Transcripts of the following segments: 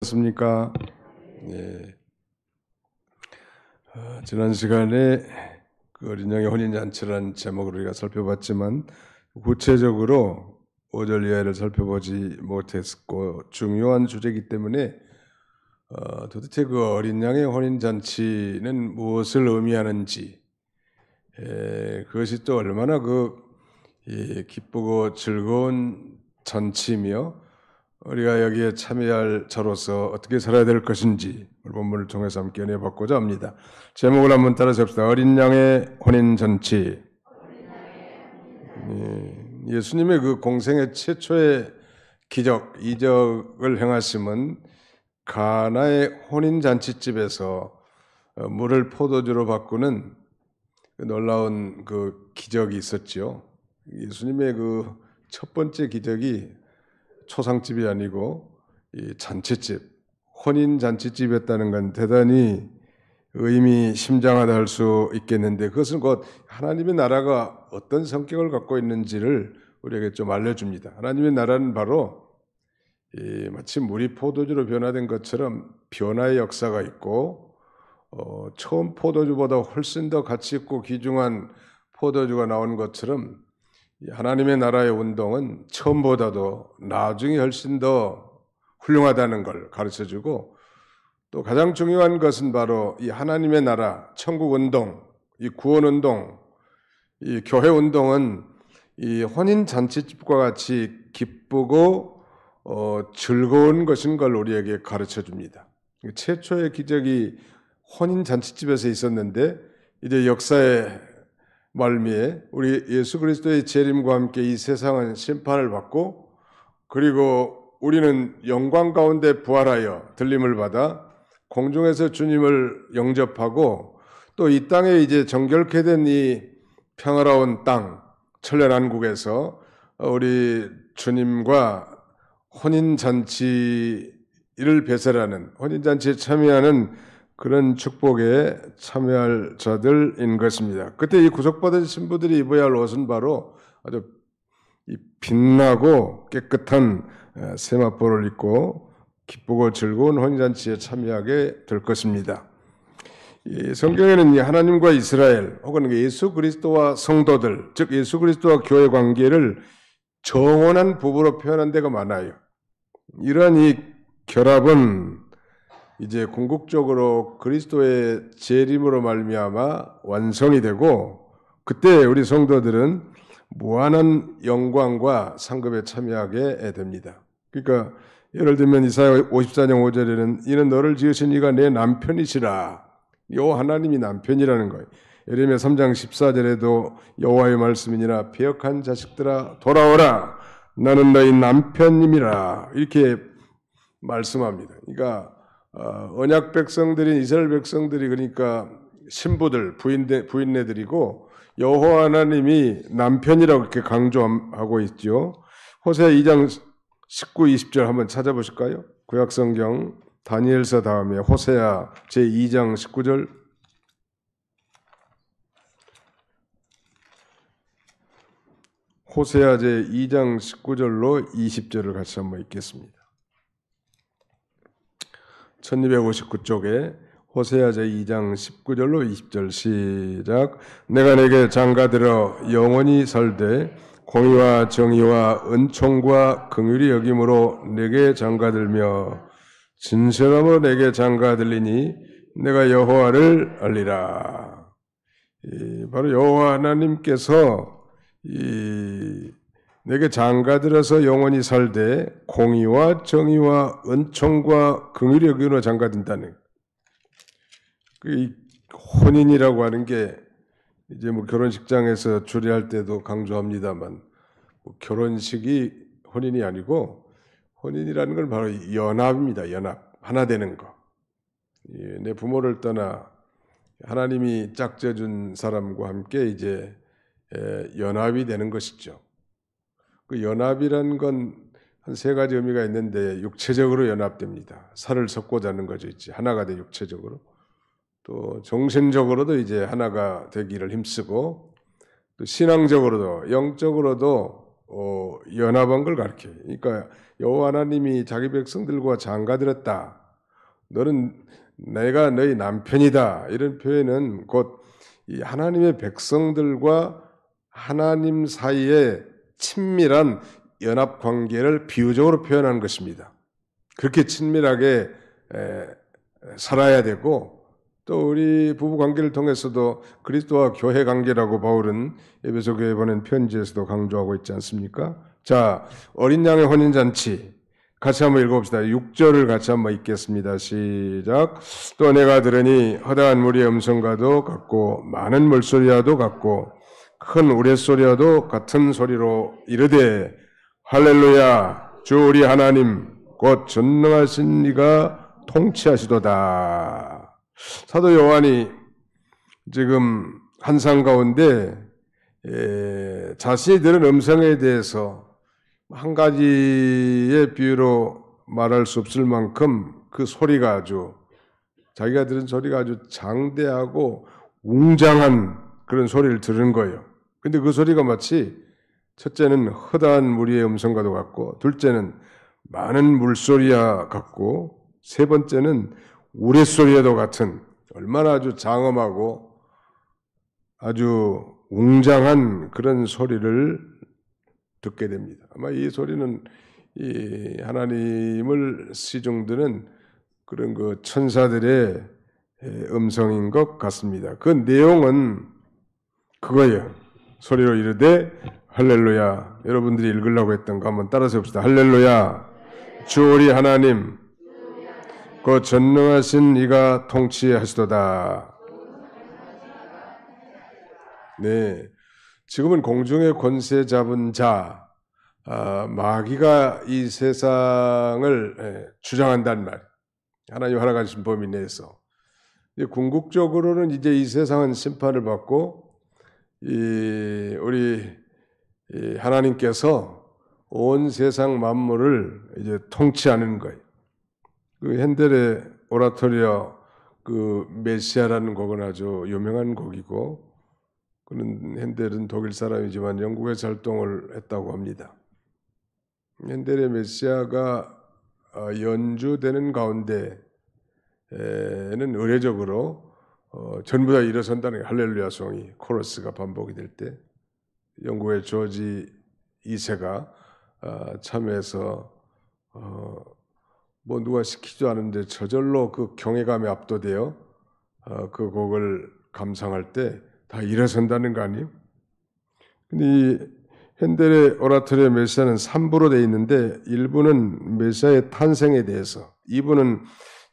습니까? 예. 지난 시간에 그 어린 양의 혼인잔치라는 제목을 우리가 살펴봤지만 구체적으로 5절 이하를 살펴보지 못했고 중요한 주제이기 때문에 도대체 그 어린 양의 혼인잔치는 무엇을 의미하는지 그것이 또 얼마나 기쁘고 즐거운 잔치며 우리가 여기에 참여할 자로서 어떻게 살아야 될 것인지 본문을 통해서 함께 연애받고자 합니다. 제목을 한번 따라서 합시다. 어린 양의 혼인잔치. 예수님의 그 공생의 최초의 기적, 이적을 행하심은 가나의 혼인잔치집에서 물을 포도주로 바꾸는 놀라운 그 기적이 있었죠. 예수님의 그 첫 번째 기적이 초상집이 아니고 이 잔치집, 혼인 잔치집이었다는 건 대단히 의미심장하다 할 수 있겠는데 그것은 곧 하나님의 나라가 어떤 성격을 갖고 있는지를 우리에게 좀 알려줍니다. 하나님의 나라는 바로 마치 물이 포도주로 변화된 것처럼 변화의 역사가 있고 처음 포도주보다 훨씬 더 가치 있고 귀중한 포도주가 나온 것처럼 하나님의 나라의 운동은 처음보다도 나중에 훨씬 더 훌륭하다는 걸 가르쳐주고 또 가장 중요한 것은 바로 이 하나님의 나라, 천국 운동, 이 구원 운동, 이 교회 운동은 이 혼인 잔치집과 같이 기쁘고 즐거운 것인 걸 우리에게 가르쳐줍니다. 최초의 기적이 혼인 잔치집에서 있었는데 이제 역사의 말미에 우리 예수 그리스도의 재림과 함께 이 세상은 심판을 받고 그리고 우리는 영광 가운데 부활하여 들림을 받아 공중에서 주님을 영접하고 또 이 땅에 이제 정결케 된 이 평화로운 땅 천년왕국에서 우리 주님과 혼인잔치를 배설하는 혼인잔치에 참여하는 그런 축복에 참여할 자들인 것입니다. 그때 이 구속받은 신부들이 입어야 할 옷은 바로 아주 빛나고 깨끗한 세마포를 입고 기쁘고 즐거운 혼인잔치에 참여하게 될 것입니다. 이 성경에는 하나님과 이스라엘 혹은 예수 그리스도와 성도들, 즉 예수 그리스도와 교회 관계를 정원한 부부로 표현한 데가 많아요. 이러한 이 결합은 이제 궁극적으로 그리스도의 재림으로 말미암아 완성이 되고 그때 우리 성도들은 무한한 영광과 상급에 참여하게 됩니다. 그러니까 예를 들면 이사야 54장 5절에는 이는 너를 지으신 이가 내 남편이시라. 여호와 하나님이 남편이라는 거예요. 예레미야 3장 14절에도 여호와의 말씀이니라 배역한 자식들아 돌아오라 나는 너희 남편님이라 이렇게 말씀합니다. 그러니까 언약 백성들인 이스라엘 백성들이 그러니까 신부들 부인네들이고 여호와 하나님이 남편이라고 이렇게 강조하고 있죠. 호세아 2장 19, 20절 한번 찾아보실까요? 구약성경 다니엘서 다음에 호세아 제2장 19절 호세아 제2장 19절로 20절을 같이 한번 읽겠습니다. 1259쪽에 호세아 제2장 19절로 20절 시작. 내가 내게 장가들어 영원히 설되 공의와 정의와 은총과 긍휼이 여김으로 내게 장가들며 진실함으로 내게 장가들리니 내가 여호와를 알리라. 바로 여호와 하나님께서 내게 장가들어서 영원히 살되 공의와 정의와 은총과 긍휼이 여김으로 장가든다는 이 혼인이라고 하는 게 이제 뭐 결혼식장에서 주례할 때도 강조합니다만 결혼식이 혼인이 아니고 혼인이라는 건 바로 연합입니다. 연합. 하나 되는 거. 내 부모를 떠나 하나님이 짝져준 사람과 함께 이제 연합이 되는 것이죠. 그 연합이라는 건 한 세 가지 의미가 있는데 육체적으로 연합됩니다. 살을 섞고 자는 거죠. 있지. 하나가 돼 육체적으로. 또 정신적으로도 이제 하나가 되기를 힘쓰고 또 신앙적으로도 영적으로도 연합한 걸 가르쳐요. 그러니까 여호와 하나님이 자기 백성들과 장가들었다. 너는 내가 너희 남편이다. 이런 표현은 곧 이 하나님의 백성들과 하나님 사이의 친밀한 연합 관계를 비유적으로 표현하는 것입니다. 그렇게 친밀하게 살아야 되고, 또 우리 부부 관계를 통해서도 그리스도와 교회 관계라고 바울은 에베소 교회에 보낸 편지에서도 강조하고 있지 않습니까? 자, 어린 양의 혼인잔치 같이 한번 읽어봅시다. 6절을 같이 한번 읽겠습니다. 시작. 또 내가 들으니 허다한 무리의 음성과도 같고 많은 물소리와도 같고 큰 우레소리와도 같은 소리로 이르되 할렐루야 주 우리 하나님 곧 전능하신 이가 통치하시도다. 사도 요한이 지금 환상 가운데 자신이 들은 음성에 대해서 한 가지의 비유로 말할 수 없을 만큼 그 소리가 아주, 자기가 들은 소리가 아주 장대하고 웅장한 그런 소리를 들은 거예요. 근데 그 소리가 마치 첫째는 허다한 무리의 음성과도 같고, 둘째는 많은 물소리와 같고, 세 번째는 우레소리와도 같은, 얼마나 아주 장엄하고 아주 웅장한 그런 소리를 듣게 됩니다. 아마 이 소리는 이 하나님을 시중드는 그런 그 천사들의 음성인 것 같습니다. 그 내용은 그거예요. 소리로 이르되 할렐루야. 여러분들이 읽으려고 했던 거 한번 따라서 봅시다. 할렐루야. 주 우리 하나님 그 전능하신 이가 통치하시도다. 네. 지금은 공중의 권세 잡은 자, 마귀가 이 세상을 주장한다는 말. 하나님 허락하신 범위 내에서. 궁극적으로는 이제 이 세상은 심판을 받고, 우리 하나님께서 온 세상 만물을 이제 통치하는 거예요. 그 핸델의 오라토리아 그 메시아라는 곡은 아주 유명한 곡이고, 그는 핸델은 독일 사람이지만 영국에서 활동을 했다고 합니다. 핸델의 메시아가 연주되는 가운데에는 의례적으로 전부 다 일어선다는 할렐루야 송이 코러스가 반복이 될 때 영국의 조지 2세가 참여해서 뭐 누가 시키지도 않은데 저절로 그 경외감에 압도되어 그 곡을 감상할 때 다 일어선다는 거 아니에요? 근데 이 핸델의 오라토리아 메시아는 3부로 되어 있는데 1부는 메시아의 탄생에 대해서, 2부는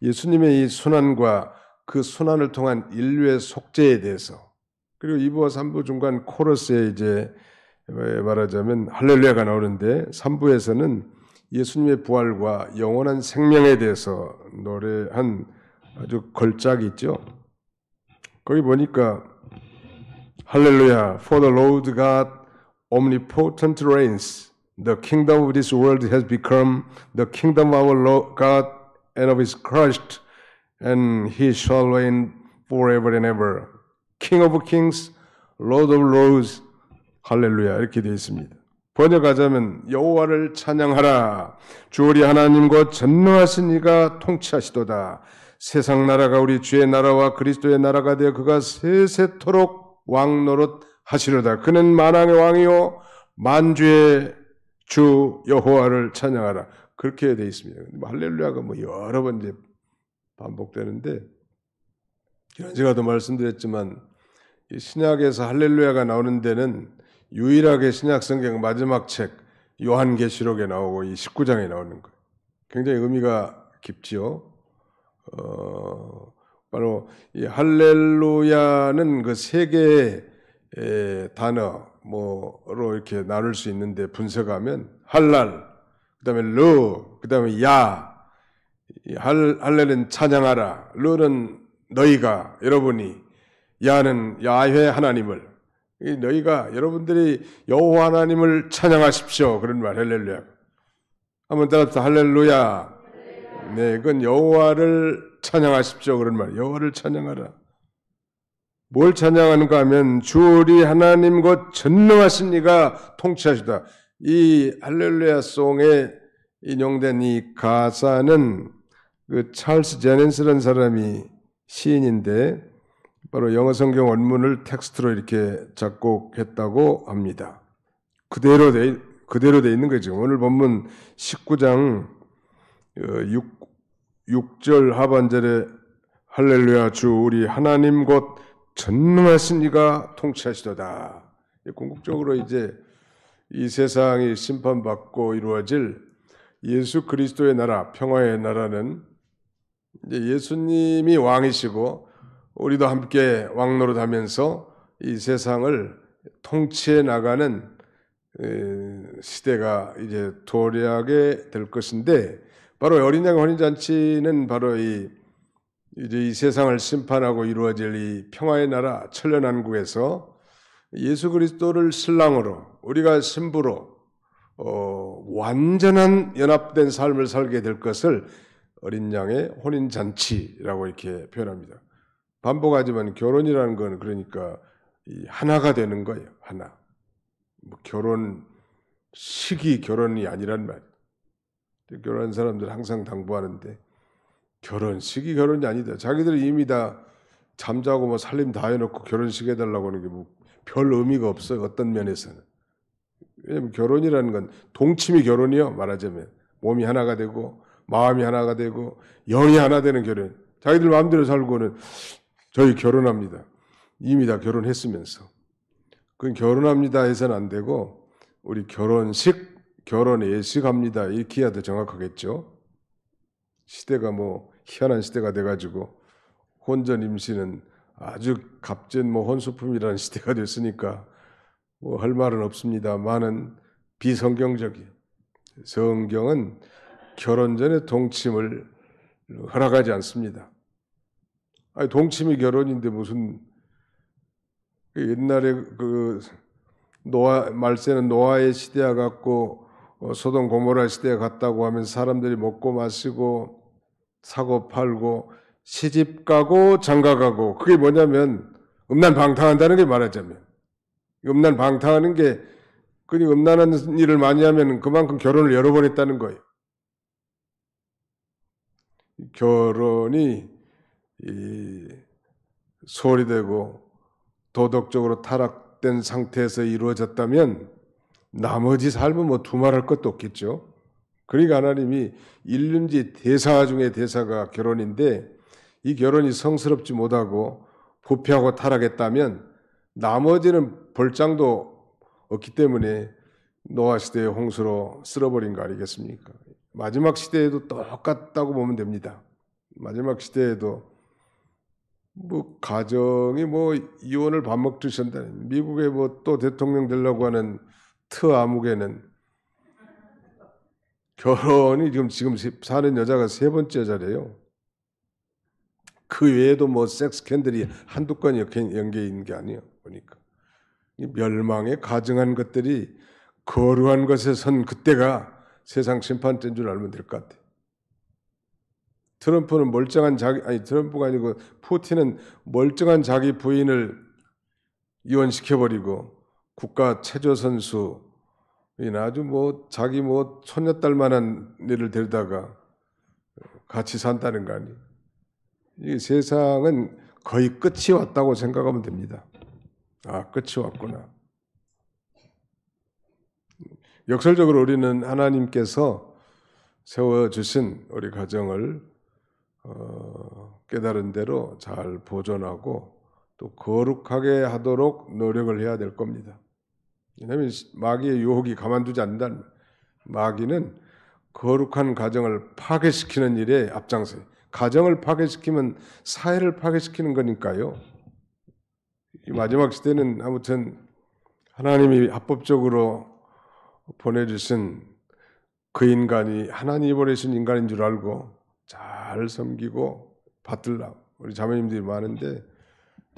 예수님의 이 순환과 그 순환을 통한 인류의 속죄에 대해서, 그리고 2부와 3부 중간 코러스에 이제 말하자면 할렐루야가 나오는데 3부에서는 예수님의 부활과 영원한 생명에 대해서 노래한 아주 걸작이 있죠. 거기 보니까 할렐루야, for the Lord God omnipotent reigns. The kingdom of this world has become the kingdom of our Lord God and of his Christ, and he shall reign forever and ever. King of kings, Lord of lords, 할렐루야 이렇게 되어 있습니다. 번역하자면 여호와를 찬양하라. 주 우리 하나님과 전능하신 이가 통치하시도다. 세상 나라가 우리 주의 나라와 그리스도의 나라가 되어 그가 세세토록 왕 노릇 하시려다. 그는 만왕의 왕이요 만주의 주 여호와를 찬양하라. 그렇게 되어 있습니다. 할렐루야가 뭐 여러 번 이제 반복되는데, 제가 말씀드렸지만 이 신약에서 할렐루야가 나오는 데는 유일하게 신약 성경 마지막 책 요한계시록에 나오고 이 19장에 나오는 거예요. 굉장히 의미가 깊지요. 바로 이 할렐루야는 그 세 개의 단어로 이렇게 나눌 수 있는데, 분석하면 할랄, 그다음에 르, 그다음에 야. 할렐은 찬양하라, 르는 너희가, 여러분이, 야는 야훼 하나님을, 너희가 여러분들이 여호와 하나님을 찬양하십시오. 그런 말 할렐루야. 한번 따라합시다. 할렐루야. 네, 그건 여호와를 찬양하십시오. 그런 말. 여호와를 찬양하라. 뭘 찬양하는가 하면 주 우리 하나님 곧 전능하신 이가 통치하시다. 이 할렐루야 송에 인용된 이 가사는 그 찰스 제넨스라는 사람이 시인인데 바로 영어 성경 원문을 텍스트로 이렇게 작곡했다고 합니다. 그대로 돼 있는 거죠. 오늘 본문 19장 6절 하반절에 할렐루야 주 우리 하나님 곧 전능하신 이가 통치하시도다. 궁극적으로 이제 이 세상이 심판받고 이루어질 예수 그리스도의 나라, 평화의 나라는 이제 예수님이 왕이시고 우리도 함께 왕노릇하면서 이 세상을 통치해 나가는 시대가 이제 도래하게 될 것인데 바로 어린 양 혼인잔치는 바로 이제 이 세상을 심판하고 이루어질 이 평화의 나라 천년왕국에서 예수 그리스도를 신랑으로 우리가 신부로 완전한 연합된 삶을 살게 될 것을 어린 양의 혼인잔치라고 이렇게 표현합니다. 반복하지만 결혼이라는 건 그러니까 하나가 되는 거예요. 하나. 뭐 결혼식이 결혼이 아니란 말이에요. 결혼한 사람들 항상 당부하는데 결혼식이 결혼이 아니다. 자기들이 이미 다 잠자고 뭐 살림 다 해놓고 결혼식 해달라고 하는 게 뭐 별 의미가 없어요. 어떤 면에서는. 왜냐하면 결혼이라는 건 동침이 결혼이요. 말하자면 몸이 하나가 되고 마음이 하나가 되고 영이 하나 되는 결혼. 자기들 마음대로 살고는 저희 결혼합니다. 이미 다 결혼했으면서. 그건 결혼합니다 해서는 안 되고 우리 결혼식, 결혼 예식합니다. 이렇게 해야 더 정확하겠죠. 시대가 뭐 희한한 시대가 돼가지고 혼전 임신은 아주 값진 뭐 혼수품이라는 시대가 됐으니까 뭐 할 말은 없습니다만은 비성경적이 성경은 결혼 전에 동침을 허락하지 않습니다. 아니 동침이 결혼인데 무슨 옛날에 그 말세는 노아의 시대와 같고 소돔 고모라 시대에 갔다고 하면서 사람들이 먹고 마시고 사고 팔고 시집가고 장가가고 그게 뭐냐면 음란방탕한다는 게 말하자면 음란방탕하는 게 그냥 음란한 일을 많이 하면 그만큼 결혼을 여러 번 했다는 거예요. 결혼이 소홀히 되고 도덕적으로 타락된 상태에서 이루어졌다면 나머지 삶은 뭐 두말할 것도 없겠죠. 그러니까 하나님이 일륜지 대사 중에 대사가 결혼인데 이 결혼이 성스럽지 못하고 부패하고 타락했다면 나머지는 볼장도 없기 때문에 노아 시대의 홍수로 쓸어버린 거 아니겠습니까? 마지막 시대에도 똑같다고 보면 됩니다. 마지막 시대에도 뭐 가정이 뭐 이혼을 밥 먹듯이 한다. 미국에 뭐 또 대통령 되려고 하는 트아무개는 결혼이 지금 사는 여자가 세 번째 여자래요. 그 외에도 뭐 섹스 캔들이 한두 건이 연계해 있는 게 아니에요. 보니까 이 멸망에 가증한 것들이 거루한 것에 선 그때가 세상 심판때인 줄 알면 될 것 같아요. 트럼프는 트럼프가 아니고 푸틴은 멀쩡한 자기 부인을 이혼시켜버리고 국가 체조 선수 아주 뭐 자기 뭐 손녀딸만한 일을 데려다가 같이 산다는 거 아니에요. 이 세상은 거의 끝이 왔다고 생각하면 됩니다. 아, 끝이 왔구나. 역설적으로 우리는 하나님께서 세워주신 우리 가정을 깨달은 대로 잘 보존하고 또 거룩하게 하도록 노력을 해야 될 겁니다. 왜냐하면 마귀의 유혹이 가만두지 않는다는 거예요. 마귀는 거룩한 가정을 파괴시키는 일에 앞장서요. 가정을 파괴시키면 사회를 파괴시키는 거니까요. 이 마지막 시대는 아무튼 하나님이 합법적으로 보내주신 그 인간이 하나님이 보내신 인간인 줄 알고 잘 섬기고 받들라. 우리 자매님들이 많은데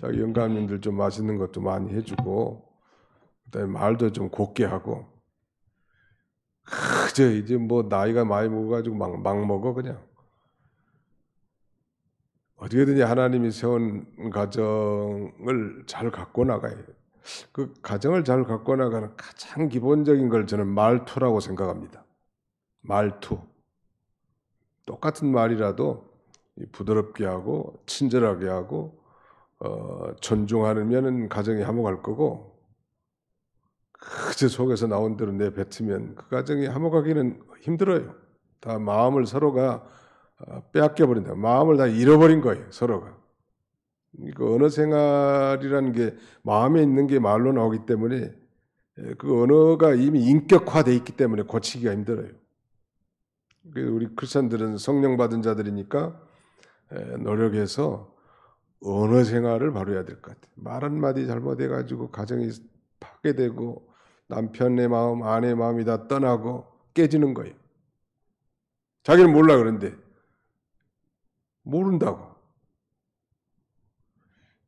자기 영감님들 좀 맛있는 것도 많이 해주고 그다음에 말도 좀 곱게 하고 그저 이제 뭐 나이가 많이 먹어가지고 막 먹어 그냥. 어떻게든지 하나님이 세운 가정을 잘 갖고 나가요. 그 가정을 잘 갖고 나가는 가장 기본적인 걸 저는 말투라고 생각합니다. 말투. 똑같은 말이라도 부드럽게 하고 친절하게 하고 존중하면 가정이 화목할 거고, 그저 속에서 나온 대로 내뱉으면 그 가정이 화목하기는 힘들어요. 다 마음을 서로가 빼앗겨 버린다. 마음을 다 잃어버린 거예요, 서로가. 그 언어 생활이라는 게 마음에 있는 게 말로 나오기 때문에 그 언어가 이미 인격화되어 있기 때문에 고치기가 힘들어요. 우리 크리스천들은 성령 받은 자들이니까 노력해서 언어 생활을 바로 해야 될 것 같아요. 말 한마디 잘못해가지고 가정이 파괴되고 남편의 마음, 아내의 마음이 다 떠나고 깨지는 거예요. 자기는 몰라 그런데 모른다고.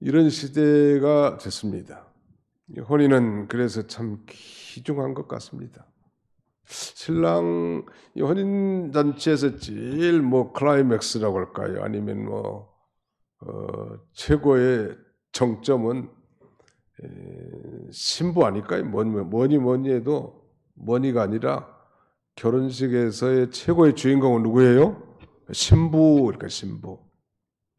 이런 시대가 됐습니다. 혼인은 그래서 참 귀중한 것 같습니다. 신랑 혼인 잔치에서 제일 클라이맥스라고 할까요? 아니면 최고의 정점은 신부 아닐까요? 뭐니 해도 뭐니가 아니라 결혼식에서의 최고의 주인공은 누구예요? 신부, 그러니까 신부.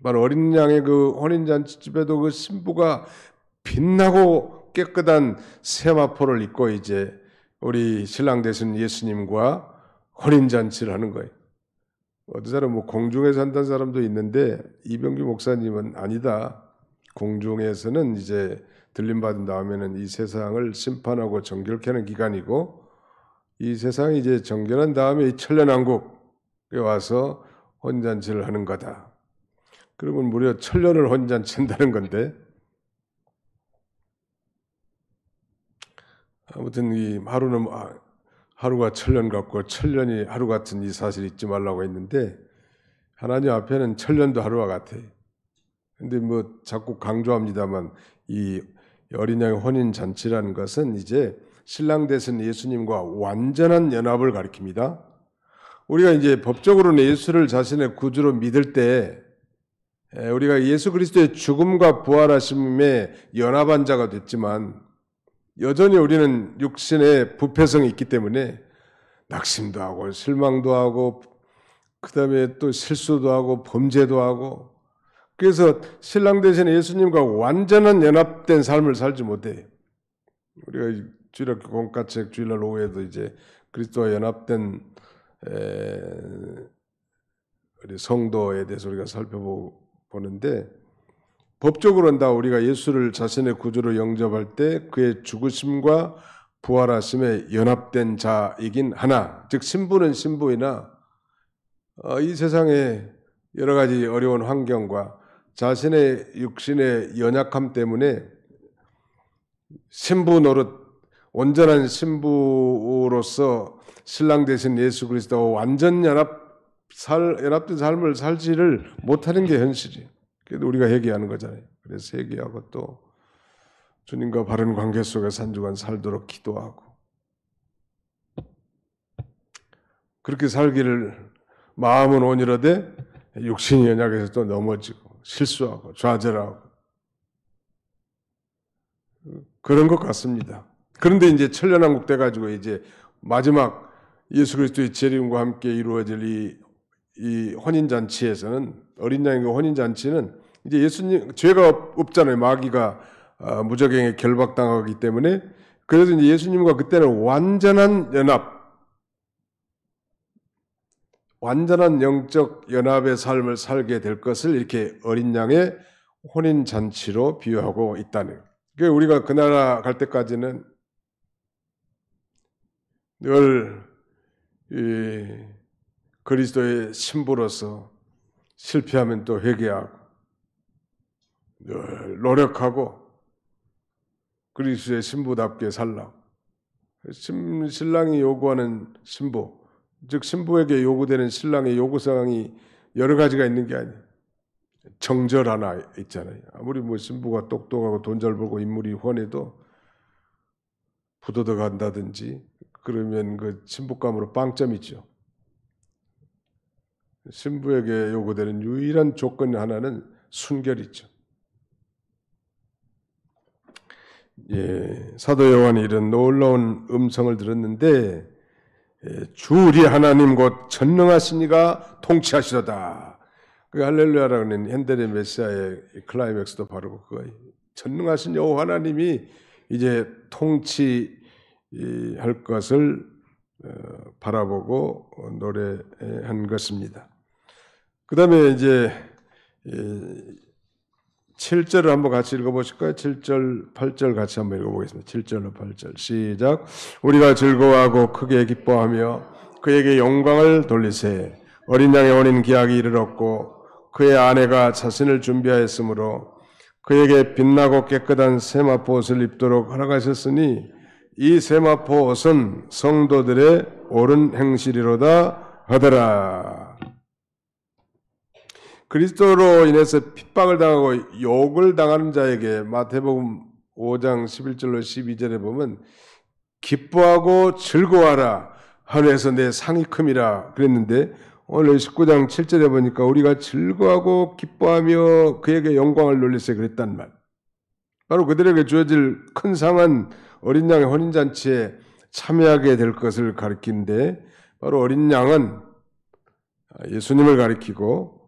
바로 어린 양의 그 혼인잔치집에도 그 신부가 빛나고 깨끗한 세마포를 입고 이제 우리 신랑 되신 예수님과 혼인잔치를 하는 거예요. 어떤 사람은 공중에 산다는 사람도 있는데 이병규 목사님은 아니다. 공중에서는 이제 들림받은 다음에는 이 세상을 심판하고 정결케 하는 기간이고, 이 세상이 이제 정결한 다음에 이 천년왕국에 와서 혼인잔치를 하는 거다. 그러면 무려 천년을 혼인잔치한다는 건데, 아무튼 이 하루는 하루가 천년 같고 천년이 하루 같은 이 사실 잊지 말라고 했는데, 하나님 앞에는 천년도 하루와 같아요. 근데 자꾸 강조합니다만 이 어린 양의 혼인 잔치라는 것은 이제 신랑 되신 예수님과 완전한 연합을 가리킵니다. 우리가 이제 법적으로는 예수를 자신의 구주로 믿을 때 우리가 예수 그리스도의 죽음과 부활하심에 연합한 자가 됐지만, 여전히 우리는 육신의 부패성이 있기 때문에 낙심도 하고 실망도 하고 그다음에 또 실수도 하고 범죄도 하고, 그래서 신랑 되신 예수님과 완전한 연합된 삶을 살지 못해요. 우리가 주일학교 공과책 주일날 오후에도 이제 그리스도와 연합된 우리 성도에 대해서 우리가 살펴보는데, 법적으로는 다 우리가 예수를 자신의 구주로 영접할 때 그의 죽으심과 부활하심에 연합된 자이긴 하나, 즉 신부는 신부이나 이 세상의 여러 가지 어려운 환경과 자신의 육신의 연약함 때문에 신부 노릇, 온전한 신부로서 신랑 되신 예수 그리스도와 완전 연합된 삶을 살지를 못하는 게 현실이에요. 그래도 우리가 회개하는 거잖아요. 그래서 회개하고 또 주님과 바른 관계 속에서 한 주간 살도록 기도하고, 그렇게 살기를 마음은 온유로되 육신이 연약해서 또 넘어지고 실수하고 좌절하고 그런 것 같습니다. 그런데 이제 천년왕국 돼가지고 이제 마지막 예수 그리스도의 재림과 함께 이루어질 이 혼인잔치에서는, 어린 양의 혼인잔치는 이제 예수님 죄가 없잖아요. 마귀가 무적행에 결박당하기 때문에. 그래서 이제 예수님과 그때는 완전한 연합, 완전한 영적 연합의 삶을 살게 될 것을 이렇게 어린 양의 혼인잔치로 비유하고 있다는. 그러니까 우리가 그 나라 갈 때까지는 늘 그리스도의 신부로서 실패하면 또 회개하고 늘 노력하고 그리스도의 신부답게 살라고. 신랑이 요구하는 신부, 즉 신부에게 요구되는 신랑의 요구사항이 여러 가지가 있는 게 아니에요. 정절 하나 있잖아요. 아무리 신부가 똑똑하고 돈 잘 벌고 인물이 훤해도 부도덕 한다든지 그러면 그 신부감으로 빵점 있죠. 신부에게 요구되는 유일한 조건 하나는 순결이죠. 사도 요한이 이런 놀라운 음성을 들었는데 주 우리 하나님 곧 전능하신 이가 통치하시도다. 그 할렐루야라고 하는 핸델의 메시아의 클라이맥스도 바로 그거예요. 전능하신 여호와 하나님이 이제 통치할 것을 바라보고 노래한 것입니다. 그 다음에 이제 7절을 한번 같이 읽어보실까요? 7절, 8절 같이 한번 읽어보겠습니다. 7절로 8절 시작. 우리가 즐거워하고 크게 기뻐하며 그에게 영광을 돌리세. 어린 양의 혼인 기약이 이르렀고 그의 아내가 자신을 준비하였으므로 그에게 빛나고 깨끗한 세마포 옷을 입도록 허락하셨으니 이 세마포 옷은 성도들의 옳은 행실이로다 하더라. 그리스도로 인해서 핍박을 당하고 욕을 당하는 자에게 마태복음 5장 11절로 12절에 보면 기뻐하고 즐거워하라 하늘에서 내 상이 큼이라 그랬는데 오늘 19장 7절에 보니까 우리가 즐거워하고 기뻐하며 그에게 영광을 돌리세 그랬단 말. 바로 그들에게 주어질 큰 상은 어린 양의 혼인잔치에 참여하게 될 것을 가리키는데 바로 어린 양은 예수님을 가리키고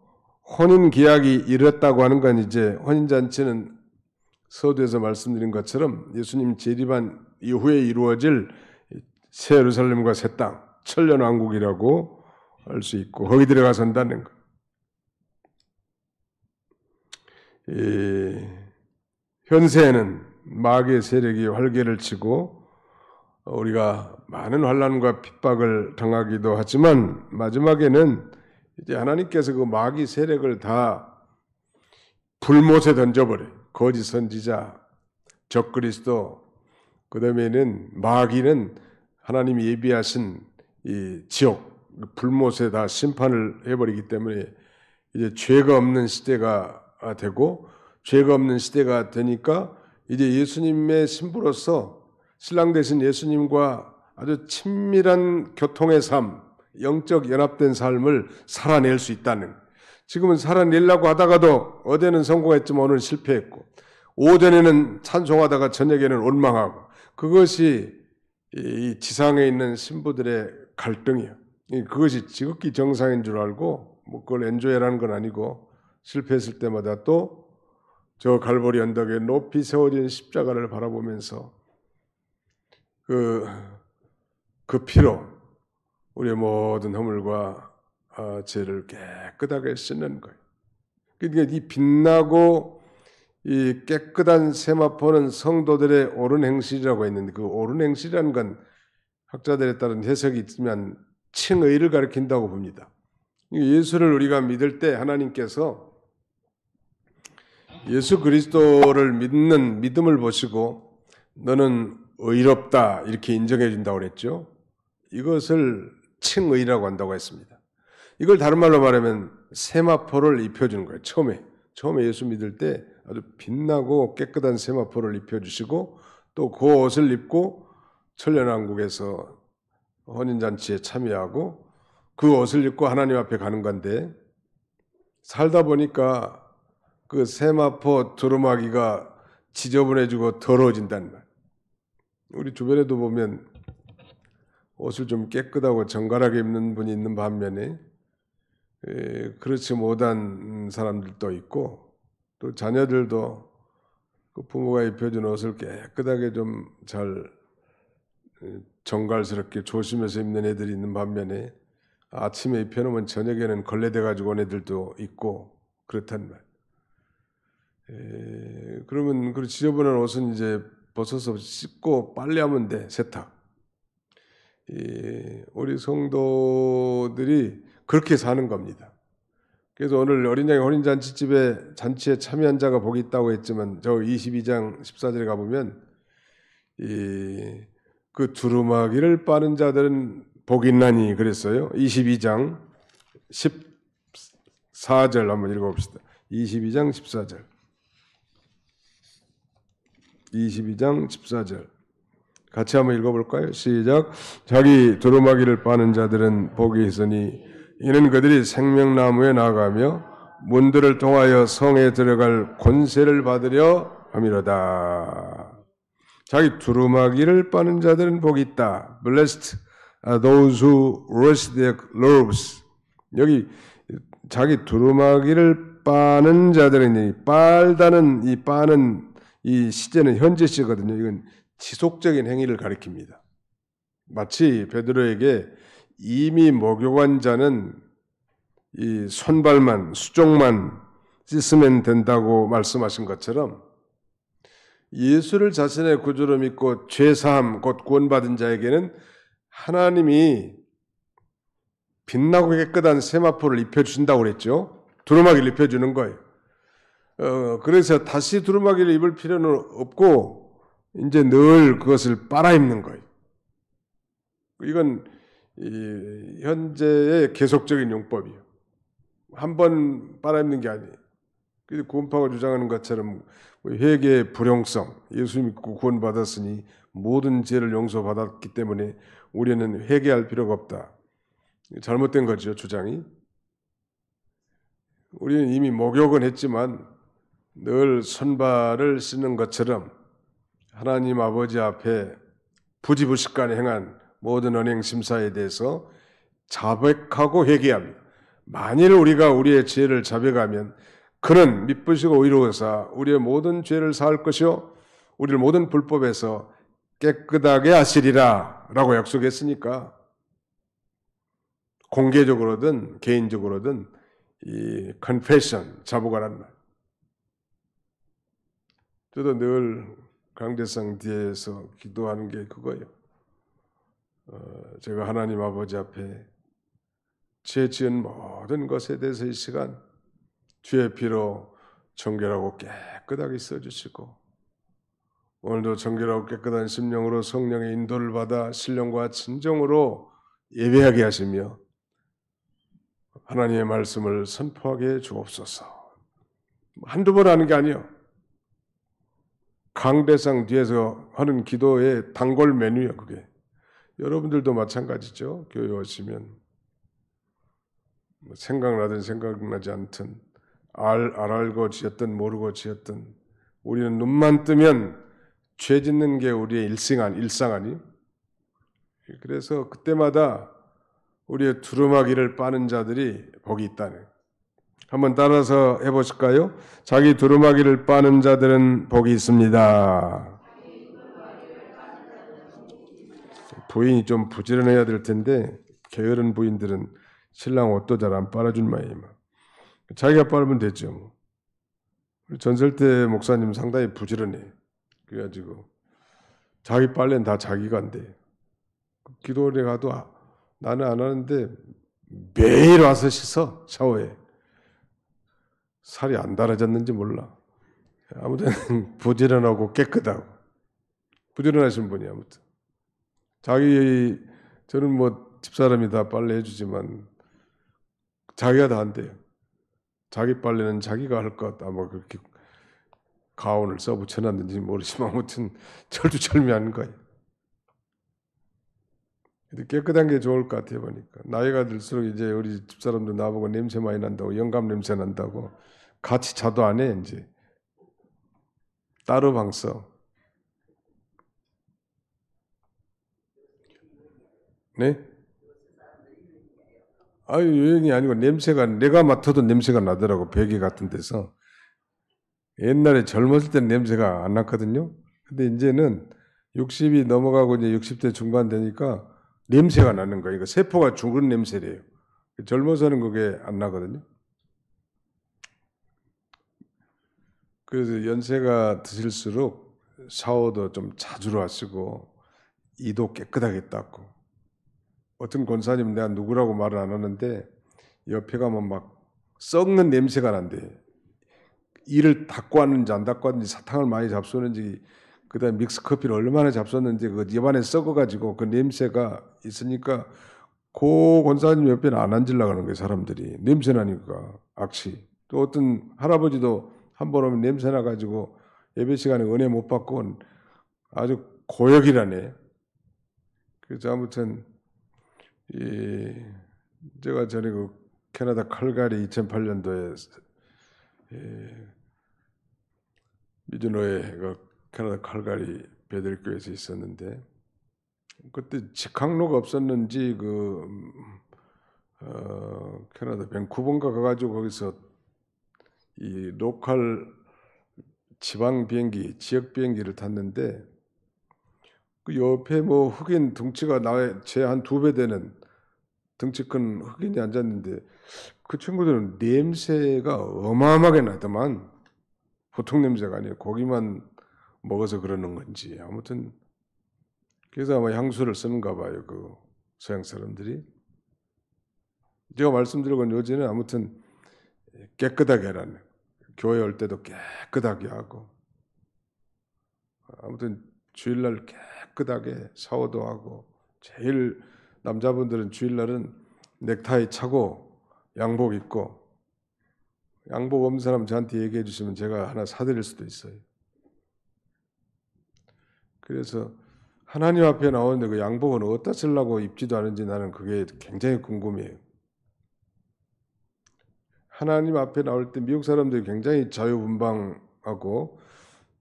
혼인 기약이 이르렀다고 하는 건 이제 혼인잔치는 서두에서 말씀드린 것처럼 예수님 재림한 이후에 이루어질 새 예루살렘과 새 땅, 천년왕국이라고 할 수 있고 거기 들어가 선다는 것. 현세에는 마귀의 세력이 활개를 치고 우리가 많은 환난과 핍박을 당하기도 하지만 마지막에는 이제 하나님께서 그 마귀 세력을 다 불못에 던져버려요. 거짓 선지자, 적그리스도, 그 다음에는 마귀는 하나님이 예비하신 이 지옥, 불못에 다 심판을 해버리기 때문에 이제 죄가 없는 시대가 되고 죄가 없는 시대가 되니까 이제 예수님의 신부로서 신랑 되신 예수님과 아주 친밀한 교통의 삶, 영적 연합된 삶을 살아낼 수 있다는. 지금은 살아내려고 하다가도 어제는 성공했지만 오늘 실패했고 오전에는 찬송하다가 저녁에는 원망하고 그것이 이 지상에 있는 신부들의 갈등이에요. 그것이 지극히 정상인 줄 알고 뭐 그걸 엔조이라는 건 아니고 실패했을 때마다 또 저 갈보리 언덕에 높이 세워진 십자가를 바라보면서 그 피로 우리의 모든 허물과 죄를 깨끗하게 씻는 거예요. 그러니까 이 빛나고 이 깨끗한 세마포는 성도들의 옳은 행실이라고 했는데 그 옳은 행실이라는 건 학자들에 따른 해석이 있지만 칭의를 가리킨다고 봅니다. 예수를 우리가 믿을 때 하나님께서 예수 그리스도를 믿는 믿음을 보시고 너는 의롭다 이렇게 인정해 준다고 그랬죠. 이것을 칭의라고 한다고 했습니다. 이걸 다른 말로 말하면 세마포를 입혀주는 거예요. 처음에 예수 믿을 때 아주 빛나고 깨끗한 세마포를 입혀주시고 또 그 옷을 입고 천년왕국에서 혼인잔치에 참여하고 그 옷을 입고 하나님 앞에 가는 건데 살다 보니까 그 세마포 두루마기가 지저분해지고 더러워진다는 말. 우리 주변에도 보면 옷을 좀 깨끗하고 정갈하게 입는 분이 있는 반면에 그렇지 못한 사람들도 있고 또 자녀들도 그 부모가 입혀준 옷을 깨끗하게 좀 잘 정갈스럽게 조심해서 입는 애들이 있는 반면에 아침에 입혀놓으면 저녁에는 걸레돼가지고 온 애들도 있고 그렇단 말. 그러면 그 지저분한 옷은 이제 벗어서 씻고 빨래하면 돼. 세탁. 우리 성도들이 그렇게 사는 겁니다. 그래서 오늘 어린 양의 혼인잔치집에 잔치에 참여한 자가 복이 있다고 했지만 저 22장 14절에 가보면 그 두루마기를 빠는 자들은 복이 있나니 그랬어요. 22장 14절 한번 읽어봅시다. 22장 14절. 22장 14절. 같이 한번 읽어볼까요? 시작. 자기 두루마기를 빠는 자들은 복이 있으니 이는 그들이 생명나무에 나가며 문들을 통하여 성에 들어갈 권세를 받으려 함이로다. 자기 두루마기를 빠는 자들은 복이 있다. Blessed are those who wash their robes. 여기 자기 두루마기를 빠는 자들은 빨다는 이 빠는 이 시제는 현재 시거든요. 이건 지속적인 행위를 가리킵니다. 마치 베드로에게 이미 목욕한 자는 이 손발만 수종만 씻으면 된다고 말씀하신 것처럼 예수를 자신의 구주로 믿고 죄사함 곧 구원받은 자에게는 하나님이 빛나고 깨끗한 세마포를 입혀주신다고 그랬죠. 두루마기를 입혀주는 거예요. 그래서 다시 두루마기를 입을 필요는 없고 이제 늘 그것을 빨아입는 거예요. 이건 현재의 계속적인 용법이에요. 한 번 빨아입는 게 아니에요. 그래서 구원파가 주장하는 것처럼 회개의 불용성, 예수 믿고 구원받았으니 모든 죄를 용서받았기 때문에 우리는 회개할 필요가 없다. 잘못된 거죠, 주장이. 우리는 이미 목욕은 했지만 늘 손발을 씻는 것처럼 하나님 아버지 앞에 부지불식간에 행한 모든 언행 심사에 대해서 자백하고 회개합니다. 만일 우리가 우리의 죄를 자백하면 그는 미쁘시고 의로우사 우리의 모든 죄를 사할 것이요 우리를 모든 불법에서 깨끗하게 하시리라 라고 약속했으니까 공개적으로든 개인적으로든 이 confession, 자복하라는 말. 저도 늘 강대상 뒤에서 기도하는 게 그거예요. 제가 하나님 아버지 앞에 죄 지은 모든 것에 대해서 이 시간 주의 피로 정결하고 깨끗하게 써주시고 오늘도 정결하고 깨끗한 심령으로 성령의 인도를 받아 신령과 진정으로 예배하게 하시며 하나님의 말씀을 선포하게 해 주옵소서. 한두 번 하는 게 아니에요. 강대상 뒤에서 하는 기도의 단골 메뉴예요. 그게. 여러분들도 마찬가지죠. 교회 오시면 생각나든 생각나지 않든 알고 지었든 모르고 지었든 우리는 눈만 뜨면 죄 짓는 게 우리의 일상 아니? 그래서 그때마다 우리의 두루마기를 빠는 자들이 복이 있다네. 한번 따라서 해보실까요? 자기 두루마기를 빠는 자들은 복이 있습니다. 부인이 좀 부지런해야 될 텐데 게으른 부인들은 신랑 옷도 잘 안 빨아준 모양이에요. 자기가 빨면 됐죠. 전설대 목사님 상당히 부지런해. 그래가지고 자기 빨래는 다 자기가 한대. 기도원에 가도 나는 안 하는데 매일 와서 씻어 샤워해. 살이 안 달아졌는지 몰라. 아무튼 부지런하고 깨끗하고 부지런하신 분이 아무튼 저는 뭐 집사람이 다 빨래 해주지만 자기가 다 한대요. 자기 빨래는 자기가 할 것 같다. 뭐 그렇게 가온을 써 붙여놨는지 모르지만 아무튼 철두철미한 거예요. 깨끗한 게 좋을 것 같아요 보니까. 나이가 들수록 이제 우리 집사람도 나보고 냄새 많이 난다고 영감 냄새 난다고 같이 자도 안 해 이제. 따로 방 써. 네? 아유 유행이 아니고 냄새가 내가 맡아도 냄새가 나더라고 베개 같은 데서. 옛날에 젊었을 땐 냄새가 안 났거든요. 근데 이제는 60이 넘어가고 이제 60대 중반 되니까 냄새가 나는 거예요. 그러니까 세포가 죽은 냄새래요. 젊어서는 그게 안 나거든요. 그래서 연세가 드실수록 샤워도 좀 자주 하시고 이도 깨끗하게 닦고 어떤 권사님 내가 누구라고 말을 안 하는데 옆에 가면 막 썩는 냄새가 난대. 이를 닦고 왔는지 안 닦고 왔는지 사탕을 많이 잡수는지 그다음에 믹스커피를 얼마나 잡수었는지 그 입안에 썩어가지고 그 냄새가 있으니까 그 권사님 옆에는 안 앉으려고 하는 거예요. 사람들이 냄새 나니까 악취. 또 어떤 할아버지도 한 번 오면 냄새 나가지고 예배 시간에 은혜 못 받고 아주 고역이라네. 그래서 아무튼 제가 전에 그 캐나다 칼가리 2008년도에 미즈노의 그 캐나다 칼가리 베들교회에서 있었는데 그때 직항로가 없었는지 캐나다 밴쿠버인가 가가지고 거기서 이 로컬 지방 비행기, 지역 비행기를 탔는데 그 옆에 뭐 흑인 덩치가 제 한 2배 되는 덩치 큰 흑인이 앉았는데 그 친구들은 냄새가 어마어마하게 나더만 보통 냄새가 아니에요. 고기만 먹어서 그러는 건지 아무튼 그래서 아마 향수를 쓰는가 봐요. 그 서양 사람들이. 제가 말씀드린 요지는 아무튼 깨끗하게 하라는 교회 올 때도 깨끗하게 하고 아무튼 주일날 깨끗하게 샤워도 하고 제일 남자분들은 주일날은 넥타이 차고 양복 입고 양복 없는 사람 저한테 얘기해 주시면 제가 하나 사드릴 수도 있어요. 그래서 하나님 앞에 나오는데 그 양복은 어디다 쓰려고 입지도 않은지 나는 그게 굉장히 궁금해요. 하나님 앞에 나올 때 미국 사람들이 굉장히 자유분방하고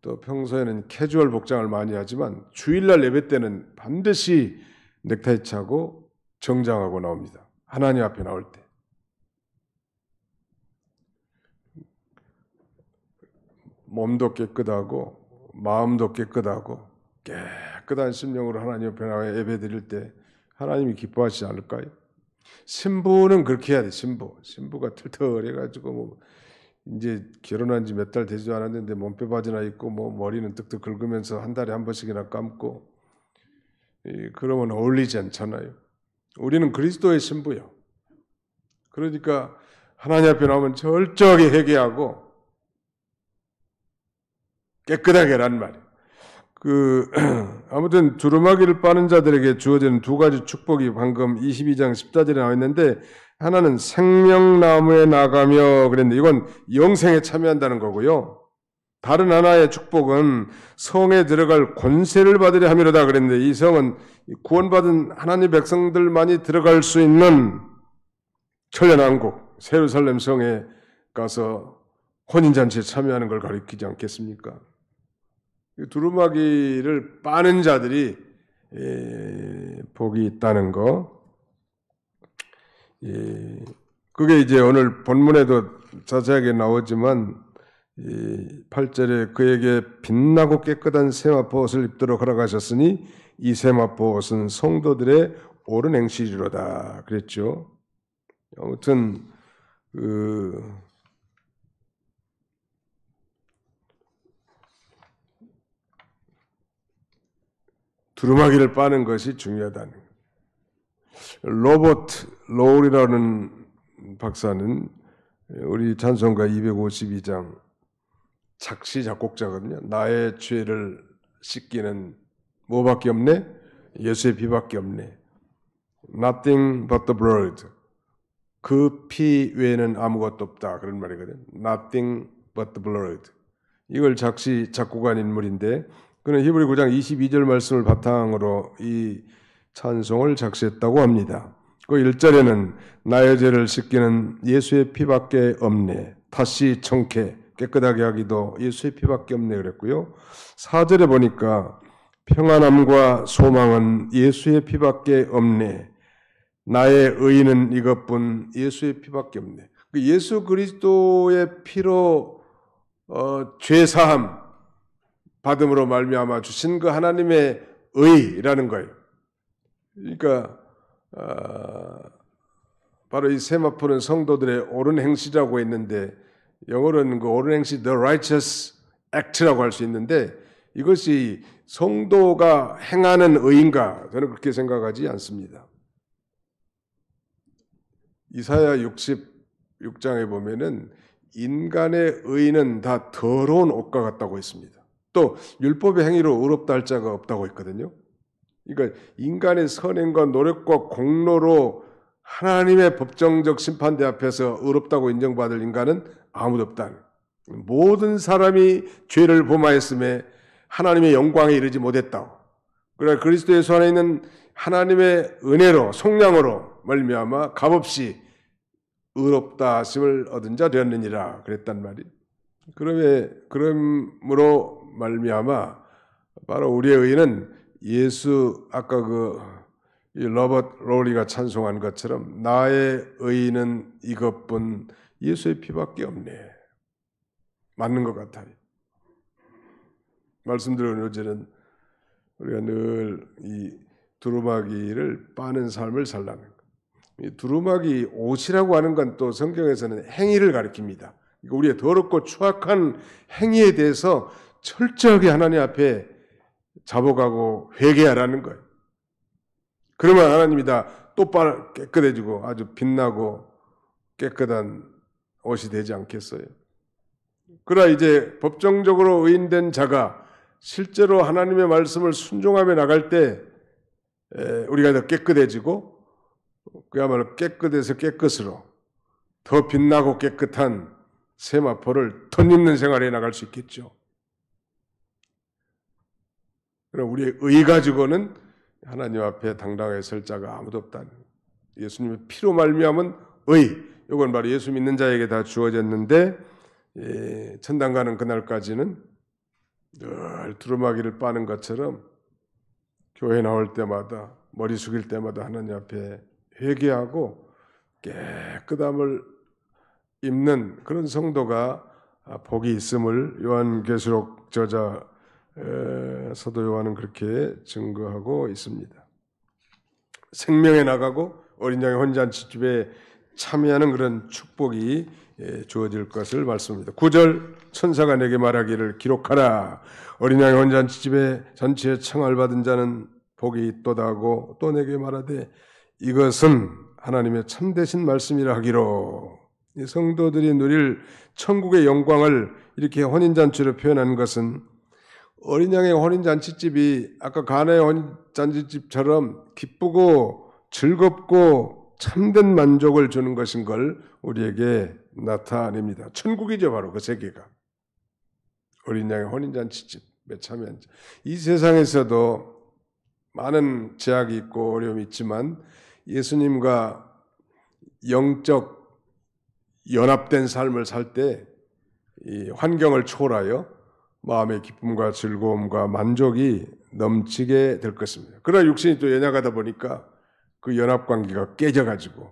또 평소에는 캐주얼 복장을 많이 하지만 주일날 예배 때는 반드시 넥타이 차고 정장하고 나옵니다. 하나님 앞에 나올 때. 몸도 깨끗하고 마음도 깨끗하고 깨끗한 심령으로 하나님 앞에 나와 예배 드릴 때 하나님이 기뻐하시지 않을까요? 신부는 그렇게 해야 돼. 신부가 털털해가지고 뭐 이제 결혼한 지 몇 달 되지도 않았는데 몸빼 바지나 입고 뭐 머리는 뜩뜩 긁으면서 한 달에 한 번씩이나 감고 그러면 어울리지 않잖아요. 우리는 그리스도의 신부요. 그러니까 하나님 앞에 나오면 철저하게 회개하고 깨끗하게 하란 말이에요. 아무튼 두루마기를 빠는 자들에게 주어지는 두 가지 축복이 방금 22장 14절에 나와 있는데 하나는 생명나무에 나가며 그랬는데 이건 영생에 참여한다는 거고요. 다른 하나의 축복은 성에 들어갈 권세를 받으려 함이로다 그랬는데 이 성은 구원받은 하나님 백성들만이 들어갈 수 있는 천년왕국 예루살렘 성에 가서 혼인잔치에 참여하는 걸 가리키지 않겠습니까? 두루마기를 빠는 자들이 복이 있다는 거. 그게 이제 오늘 본문에도 자세하게 나오지만 8절에 그에게 빛나고 깨끗한 세마포 옷을 입도록 허락하셨으니 이 세마포 옷은 성도들의 옳은 행실이로다 그랬죠. 아무튼 두루마기를 빠는 것이 중요하다는 거예요. 로버트 로울이라는 박사는 우리 찬송가 252장 작시 작곡자거든요. 나의 죄를 씻기는 뭐밖에 없네? 예수의 피밖에 없네. Nothing but the blood. 그 피 외에는 아무것도 없다. 그런 말이거든요. Nothing but the blood. 이걸 작시 작곡한 인물인데 그는 히브리 9장 22절 말씀을 바탕으로 이 찬송을 작시했다고 합니다. 그 1절에는 나의 죄를 씻기는 예수의 피밖에 없네. 다시 청케 깨끗하게 하기도 예수의 피밖에 없네 그랬고요. 4절에 보니까 평안함과 소망은 예수의 피밖에 없네. 나의 의는 이것뿐 예수의 피밖에 없네. 예수 그리스도의 피로 죄사함 받음으로 말미암아 주신 그 하나님의 의라는 거예요. 그러니까 바로 이 세마포는 성도들의 옳은 행실이라고 했는데 영어로는 그 옳은 행실 the righteous act라고 할 수 있는데 이것이 성도가 행하는 의인가? 저는 그렇게 생각하지 않습니다. 이사야 66장에 보면은 인간의 의는 다 더러운 옷과 같다고 했습니다. 또 율법의 행위로 의롭다 할 자가 없다고 했거든요. 그러니까 인간의 선행과 노력과 공로로 하나님의 법정적 심판대 앞에서 의롭다고 인정받을 인간은 아무도 없다. 모든 사람이 죄를 범하였음에 하나님의 영광에 이르지 못했다고. 그러나 그리스도 예수 안에 있는 하나님의 은혜로 속량으로 말미암아 값없이 의롭다 하심을 얻은 자 되었느니라 그랬단 말이에요. 그러므로 말미암아 바로 우리의 의는 예수 아까 이 로버트 로리가 찬송한 것처럼 나의 의는 이것뿐 예수의 피밖에 없네. 맞는 것 같아요. 말씀드린 어제는 우리가 늘 이 두루마기를 빠는 삶을 살라는 것. 이 두루마기 옷이라고 하는 건 또 성경에서는 행위를 가리킵니다. 우리의 더럽고 추악한 행위에 대해서 철저하게 하나님 앞에 자복하고 회개하라는 거예요. 그러면 하나님이 다 똑바로 깨끗해지고 아주 빛나고 깨끗한 옷이 되지 않겠어요? 그러나 이제 법정적으로 의인된 자가 실제로 하나님의 말씀을 순종하며 나갈 때 우리가 더 깨끗해지고 그야말로 깨끗해서 깨끗으로 더 빛나고 깨끗한 세마포를 덧입는 생활에 나갈 수 있겠죠. 그럼 우리의 의 가지고는 하나님 앞에 당당하게 설 자가 아무도 없다는 예수님의 피로 말미암은 의, 이건 바로 예수 믿는 자에게 다 주어졌는데 천당 가는 그날까지는 늘 두루마기를 빠는 것처럼 교회 나올 때마다 머리 숙일 때마다 하나님 앞에 회개하고 깨끗함을 입는 그런 성도가 복이 있음을 요한계시록 저자 사도 요한은 그렇게 증거하고 있습니다. 생명에 나가고 어린 양의 혼잔치집에 참여하는 그런 축복이 주어질 것을 말씀합니다. 9절 천사가 내게 말하기를 기록하라. 어린 양의 혼잔치집에 잔치에 청을 받은 자는 복이 있도다 하고 또 내게 말하되 이것은 하나님의 참되신 말씀이라 하기로. 이 성도들이 누릴 천국의 영광을 이렇게 혼인잔치로 표현하는 것은 어린 양의 혼인잔치집이 아까 가나의 혼인잔치집처럼 기쁘고 즐겁고 참된 만족을 주는 것인 걸 우리에게 나타냅니다. 천국이죠, 바로 그 세계가. 어린 양의 혼인잔치집에 참여한 자. 이 세상에서도 많은 제약이 있고 어려움이 있지만 예수님과 영적 연합된 삶을 살 때 이 환경을 초월하여 마음의 기쁨과 즐거움과 만족이 넘치게 될 것입니다. 그러나 육신이 또 연약하다 보니까 그 연합관계가 깨져가지고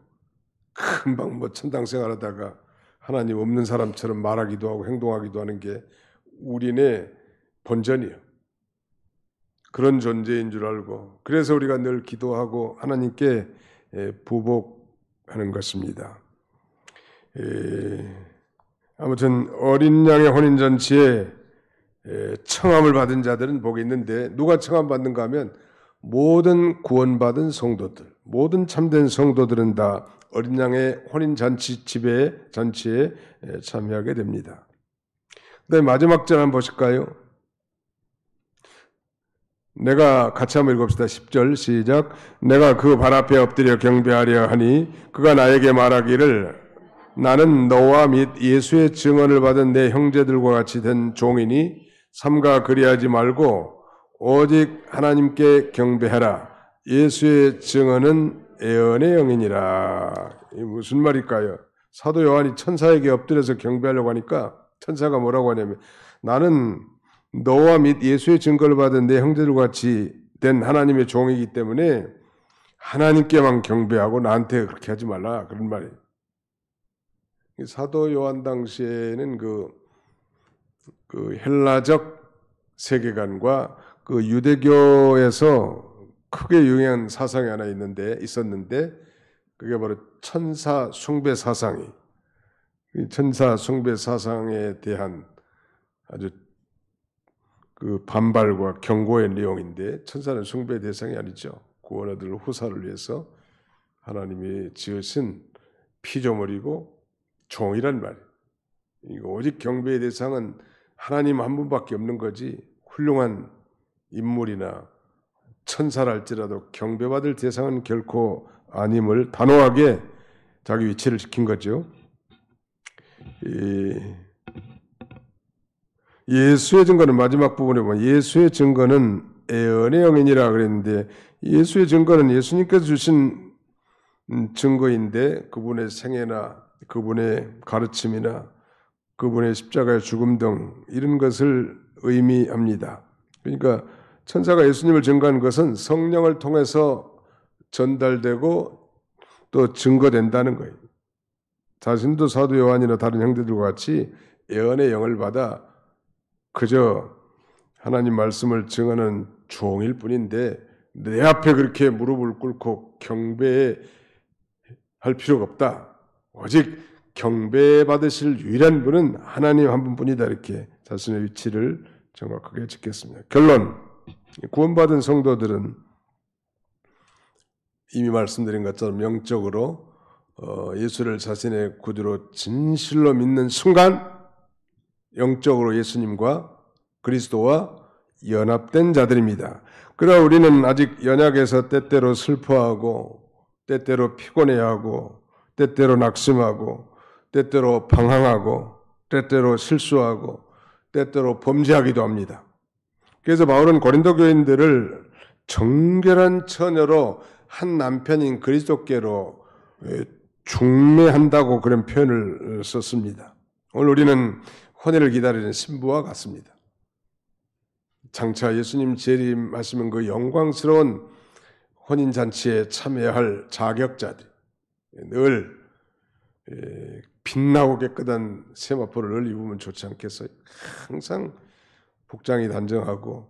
금방 천당 생활하다가 하나님 없는 사람처럼 말하기도 하고 행동하기도 하는 게 우리네 본전이에요. 그런 존재인 줄 알고 그래서 우리가 늘 기도하고 하나님께 부복하는 것입니다. 아무튼 어린 양의 혼인잔치에 청함을 받은 자들은 복이 있는데 누가 청함 받는가 하면 모든 구원받은 성도들, 모든 참된 성도들은 다 어린 양의 혼인잔치에 참여하게 됩니다. 그다음에 마지막 절 한번 보실까요? 내가 같이 한번 읽읍시다. 10절 시작. 내가 그 발 앞에 엎드려 경배하려 하니 그가 나에게 말하기를 나는 너와 및 예수의 증언을 받은 내 형제들과 같이 된 종이니 삼가 그리하지 말고 오직 하나님께 경배하라. 예수의 증언은 애언의 영이니라. 이 무슨 말일까요? 사도 요한이 천사에게 엎드려서 경배하려고 하니까 천사가 뭐라고 하냐면 나는 너와 및 예수의 증거를 받은 내 형제들과 같이 된 하나님의 종이기 때문에 하나님께만 경배하고 나한테 그렇게 하지 말라. 그런 말이에요. 사도 요한 당시에는 그 헬라적 세계관과 그 유대교에서 크게 유행한 사상이 하나 있었는데 그게 바로 천사 숭배 사상이 천사 숭배 사상에 대한 아주 그 반발과 경고의 내용인데 천사는 숭배 대상이 아니죠. 구원 얻을 후사를 위해서 하나님이 지으신 피조물이고 종이란 말이에요. 이거 오직 경배의 대상은 하나님 한 분밖에 없는 거지 훌륭한 인물이나 천사랄지라도 경배받을 대상은 결코 아님을 단호하게 자기 위치를 지킨 거죠. 예수의 증거는 마지막 부분에 보면 예수의 증거는 애언의 영이니라 그랬는데 예수의 증거는 예수님께서 주신 증거인데 그분의 생애나 그분의 가르침이나 그분의 십자가의 죽음 등 이런 것을 의미합니다. 그러니까 천사가 예수님을 증거한 것은 성령을 통해서 전달되고 또 증거된다는 거예요. 자신도 사도 요한이나 다른 형제들과 같이 예언의 영을 받아 그저 하나님 말씀을 증언하는 종일 뿐인데 내 앞에 그렇게 무릎을 꿇고 경배할 필요가 없다. 오직 경배받으실 유일한 분은 하나님 한 분뿐이다. 이렇게 자신의 위치를 정확하게 짓겠습니다. 결론, 구원받은 성도들은 이미 말씀드린 것처럼 영적으로 예수를 자신의 구주로 진실로 믿는 순간 영적으로 예수님과 그리스도와 연합된 자들입니다. 그러나 우리는 아직 연약해서 때때로 슬퍼하고 때때로 피곤해하고 때때로 낙심하고 때때로 방황하고 때때로 실수하고 때때로 범죄하기도 합니다. 그래서 바울은 고린도 교인들을 정결한 처녀로 한 남편인 그리스도께로 중매한다고 그런 표현을 썼습니다. 오늘 우리는 혼인을 기다리는 신부와 같습니다. 장차 예수님 재림하시면 그 영광스러운 혼인잔치에 참여할 자격자들, 늘 빛나고 깨끗한 세마포를 늘 입으면 좋지 않겠어요? 항상 복장이 단정하고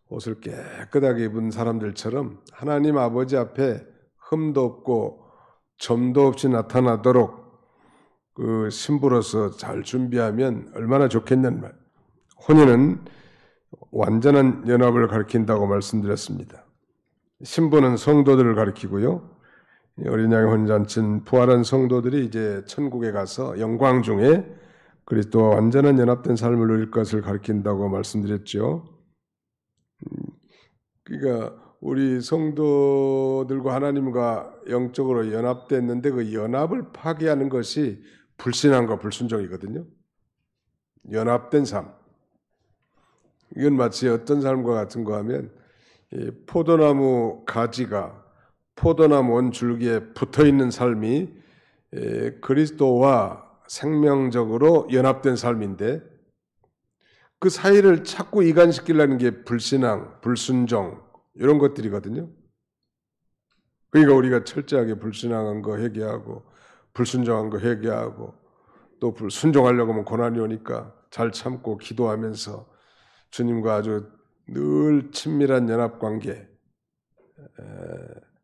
옷을 깨끗하게 입은 사람들처럼 하나님 아버지 앞에 흠도 없고 점도 없이 나타나도록 그 신부로서 잘 준비하면 얼마나 좋겠냐는 말. 혼인은 완전한 연합을 가리킨다고 말씀드렸습니다. 신부는 성도들을 가리키고요. 어린 양의 혼인잔치는 부활한 성도들이 이제 천국에 가서 영광 중에 그리스도와 완전한 연합된 삶을 누릴 것을 가리킨다고 말씀드렸죠. 그러니까 우리 성도들과 하나님과 영적으로 연합됐는데 그 연합을 파괴하는 것이 불신앙과 불순종이거든요. 연합된 삶. 이건 마치 어떤 삶과 같은 거 하면 포도나무 가지가 포도나무 원 줄기에 붙어있는 삶이 그리스도와 생명적으로 연합된 삶인데 그 사이를 자꾸 이간시키려는 게 불신앙, 불순종 이런 것들이거든요. 그러니까 우리가 철저하게 불신앙한 거 회개하고 불순종한 거 회개하고 또 불순종하려고 하면 고난이 오니까 잘 참고 기도하면서 주님과 아주 늘 친밀한 연합관계,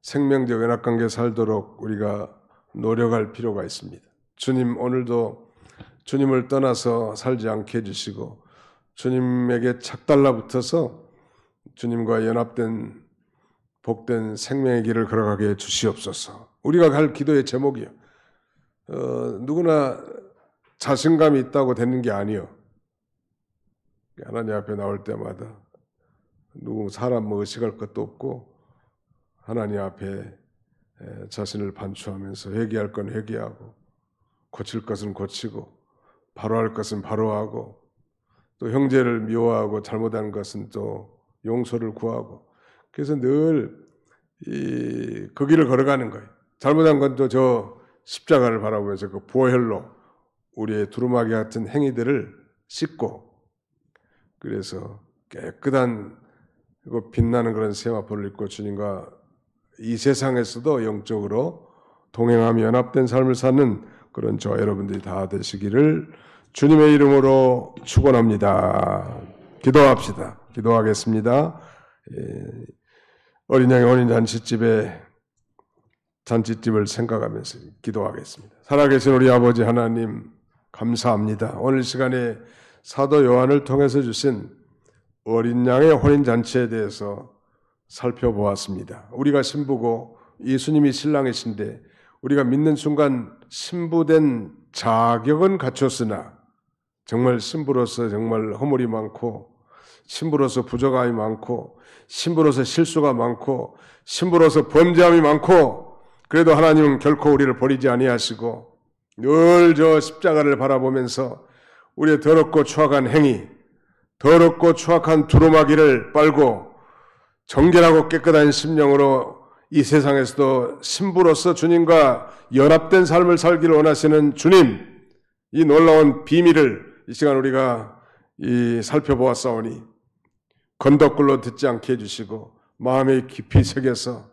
생명적 연합관계 살도록 우리가 노력할 필요가 있습니다. 주님 오늘도 주님을 떠나서 살지 않게 해주시고 주님에게 착 달라붙어서 주님과 연합된 복된 생명의 길을 걸어가게 해 주시옵소서. 우리가 갈 기도의 제목이요. 누구나 자신감이 있다고 되는 게 아니요. 하나님 앞에 나올 때마다 누구 사람 뭐 의식할 것도 없고 하나님 앞에 자신을 반추하면서 회개할 건 회개하고 고칠 것은 고치고 바로할 것은 바로하고 또 형제를 미워하고 잘못한 것은 또 용서를 구하고 그래서 늘 그 길을 걸어가는 거예요. 잘못한 건 또 저 십자가를 바라보면서 그 보혈로 우리의 두루마기 같은 행위들을 씻고 그래서 깨끗한 빛나는 그런 세마포를 입고 주님과 이 세상에서도 영적으로 동행하며 연합된 삶을 사는 그런 저와 여러분들이 다 되시기를 주님의 이름으로 축원합니다. 기도합시다. 기도하겠습니다. 어린 양의 혼인 잔치집을 생각하면서 기도하겠습니다. 살아계신 우리 아버지 하나님 감사합니다. 오늘 시간에 사도 요한을 통해서 주신 어린 양의 혼인 잔치에 대해서 살펴보았습니다. 우리가 신부고 예수님이 신랑이신데 우리가 믿는 순간 신부된 자격은 갖췄으나 정말 신부로서 정말 허물이 많고 신부로서 부족함이 많고 신부로서 실수가 많고 신부로서 범죄함이 많고 그래도 하나님은 결코 우리를 버리지 아니하시고 늘 저 십자가를 바라보면서 우리의 더럽고 추악한 행위, 더럽고 추악한 두루마기를 빨고 정결하고 깨끗한 심령으로 이 세상에서도 신부로서 주님과 연합된 삶을 살기를 원하시는 주님, 이 놀라운 비밀을 이 시간 우리가 살펴보았사오니 건더글로 듣지 않게 해주시고 마음에 깊이 새겨서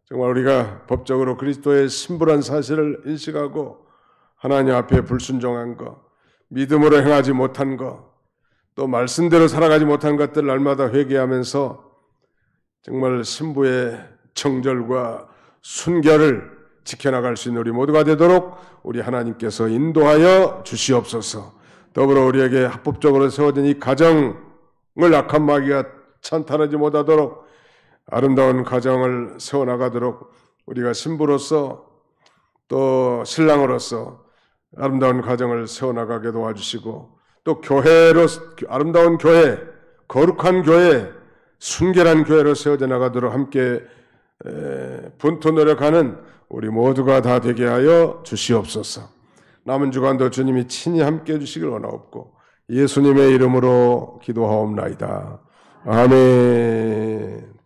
정말 우리가 법적으로 그리스도의 신부란 사실을 인식하고 하나님 앞에 불순종한 것, 믿음으로 행하지 못한 것, 또 말씀대로 살아가지 못한 것들을 날마다 회개하면서 정말 신부의 정절과 순결을 지켜나갈 수 있는 우리 모두가 되도록 우리 하나님께서 인도하여 주시옵소서. 더불어 우리에게 합법적으로 세워진 이 가정을 악한 마귀가 찬탈하지 못하도록 아름다운 가정을 세워나가도록 우리가 신부로서 또 신랑으로서 아름다운 가정을 세워나가게 도와주시고 또 교회로 아름다운 교회, 거룩한 교회, 순결한 교회로 세워져 나가도록 함께 분투 노력하는 우리 모두가 다 되게 하여 주시옵소서. 남은 주간도 주님이 친히 함께 해주시길 원하옵고 예수님의 이름으로 기도하옵나이다. 아멘.